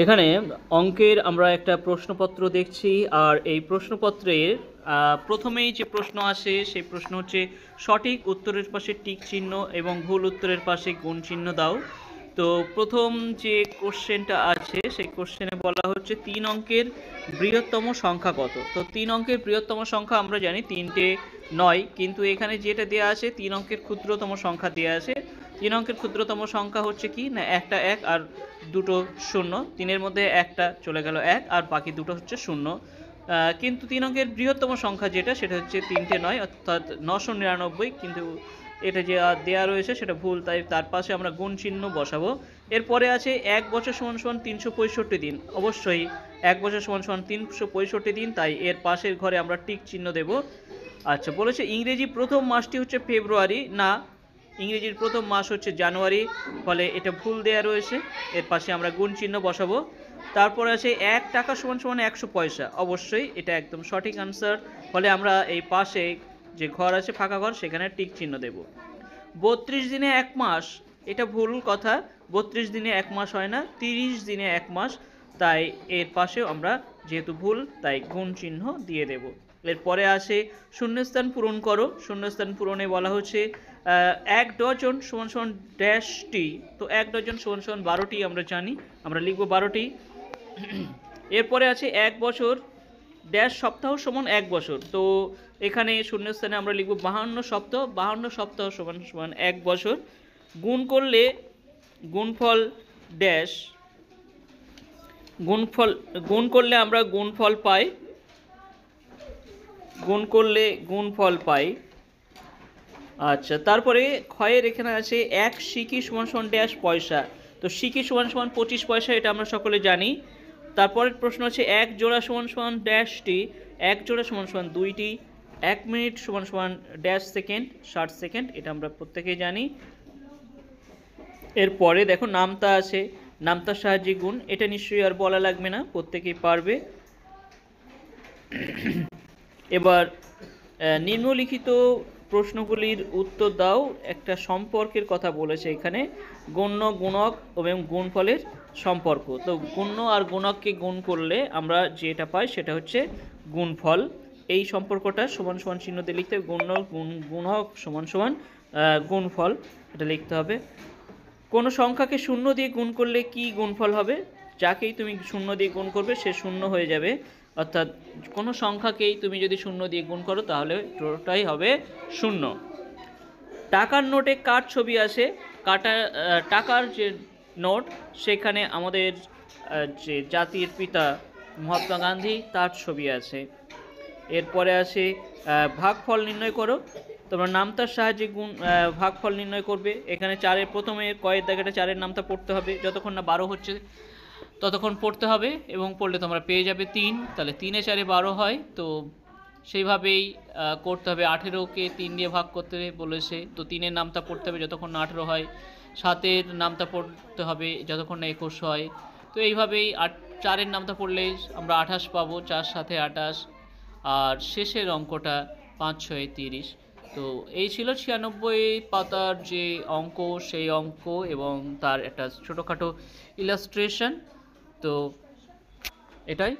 এখানে অঙ্কের আমরা একটা প্রশ্নপত্র দেখছি, আর এই প্রশ্নপত্রের প্রথমেই যে প্রশ্ন আসে সেই প্রশ্ন হচ্ছে সঠিক উত্তরের পাশে টিক চিহ্ন এবং ভুল উত্তরের পাশে গুণ চিহ্ন দাও। তো প্রথম যে কোশ্চেনটা আছে সেই কোশ্চেনে বলা হচ্ছে 3 অঙ্কের বৃহত্তম সংখ্যা কত। তো 3 অঙ্কের বৃহত্তম সংখ্যা আমরা জানি 3টে 9, কিন্তু এখানে যেটা দেওয়া আছে 3 অঙ্কের ক্ষুদ্রতম সংখ্যা দেওয়া আছে। 3 অঙ্কের ক্ষুদ্রতম সংখ্যা হচ্ছে কি না, একটা 1 আর দুটো 0। 3-এর মধ্যে একটা চলে গেল 1 আর বাকি দুটো হচ্ছে 0। কিন্তু 3 অঙ্কের বৃহত্তম সংখ্যা যেটা সেটা হচ্ছে 3টে 9 অর্থাৎ 999, কিন্তু এটা যে দেওয়া রয়েছে সেটা ভুল, তাই তার পাশে আমরা গুণ চিহ্ন বসাবো। এরপরে আছে 1 বছর সমান সমান 365 দিন। অবশ্যই 1 বছর সমান সমান 365 দিন, তাই এর পাশের ঘরে আমরা টিক চিহ্ন দেব। আচ্ছা, বলেছে ইংরেজি প্রথম মাসটি হচ্ছে ফেব্রুয়ারি, না, ইংরেজির প্রথম মাস হচ্ছে জানুয়ারি, ফলে এটা ভুল দেয়া রয়েছে। এর পাশে আমরা গুণ চিহ্ন বসাবো। তারপরে আছে 1 টাকা সমান সমান 100 পয়সা। অবশ্যই এটা একদম সঠিক আনসার, ফলে আমরা এই পাশে যে ঘর আছে ফাঁকা ঘর সেখানে টিক চিহ্ন দেব। 32 দিনে 1 মাস, এটা ভুল কথা। 32 দিনে 1 মাস হয় না, 30 দিনে 1 মাস, তাই এর পাশেও আমরা যেহেতু ভুল তাই গুণ চিহ্ন দিয়ে দেব। এরপরে আসে শূন্যস্থান পূরণ করো। শূন্যস্থান পূরণে বলা হচ্ছে 1 ডজন সমান সমান ড্যাশটি। তো 1 ডজন সমান সমান 12টি আমরা জানি, আমরা লিখব 12টি। এরপরে আছে 1 বছর ড্যাশ সপ্তাহ সমান 1 বছর। তো এখানে শূন্যস্থানে আমরা লিখব 52 সপ্তাহ। 52 সপ্তাহ সমান সমান 1 বছর। গুণ করলে গুণফল ড্যাশ, গুণ করলে আমরা গুণফল পাই, গুণ করলে গুণফল পাই। আচ্ছা, তারপরে ক্ষয়ের এখানে আছে 1 সিকি সমান সমান ড্যাশ পয়সা। তো সিকি সমান সমান 25 পয়সা, এটা আমরা সকলে জানি। তারপরের প্রশ্ন হচ্ছে 1 জোড়া সমান সমান ড্যাশটি। 1 জোড়া সমান সমান 2টি। 1 মিনিট সমান সমান ড্যাশ সেকেন্ড, 60 সেকেন্ড, এটা আমরা প্রত্যেকেই জানি। এরপরে দেখো নামতা আছে, নামতার সাহায্যে গুণ, এটা নিশ্চয়ই আর বলা লাগবে না, প্রত্যেকেই পারবে। এবার নিম্নলিখিত প্রশ্নগুলির উত্তর দাও। একটা সম্পর্কের কথা বলেছে এখানে, গণ্য গুণক এবং গুণফলের সম্পর্ক। তো গণ্য আর গুণককে গুণ করলে আমরা যেটা পাই সেটা হচ্ছে গুণফল। এই সম্পর্কটা সমান সমান চিহ্ন দিয়ে লিখতে হবে, গণ্য গুণক সমান সমান গুণফল, এটা লিখতে হবে। কোনো সংখ্যাকে 0 দিয়ে গুণ করলে কি গুণফল হবে? যাকেই তুমি 0 দিয়ে গুণ করবে সে 0 হয়ে যাবে, অর্থাৎ কোনো সংখ্যাকেই তুমি যদি 0 দিয়ে গুণ করো তাহলে টোটাই হবে 0। টাকার নোটে কার ছবি আসে? টাকার যে নোট সেখানে আমাদের যে জাতির পিতা মহাত্মা গান্ধী তার ছবি আছে। এরপরে আসে ভাগফল নির্ণয় করো। তোমরা নামতার সাহায্যে ভাগফল নির্ণয় করবে। এখানে 4-এর প্রথমে কয়ের দাগেটা 4-এর নামতা পড়তে হবে, যতক্ষণ না 12 হচ্ছে ততক্ষণ পড়তে হবে, এবং পড়লে তোমরা পেয়ে যাবে 3। তাহলে 3-এ 4-এ 12 হয়, তো সেইভাবেই করতে হবে। 18কে 3 দিয়ে ভাগ করতে বলেছে, তো 3-এর নামতা পড়তে হবে যতক্ষণ না 18 হয়। 7-এর নামতা পড়তে হবে যতক্ষণ না 21 হয়। তো এইভাবেই 4-এর নামতা পড়লে আমরা 28 পাবো, 4 7-এ 28, আর শেষের অঙ্কটা 5 6-এ 30। তো এই ছিল 96 পাতার যে অঙ্ক, সেই অঙ্ক এবং তার একটা ছোটোখাটো ইলাস্ট্রেশন। তো এটাই।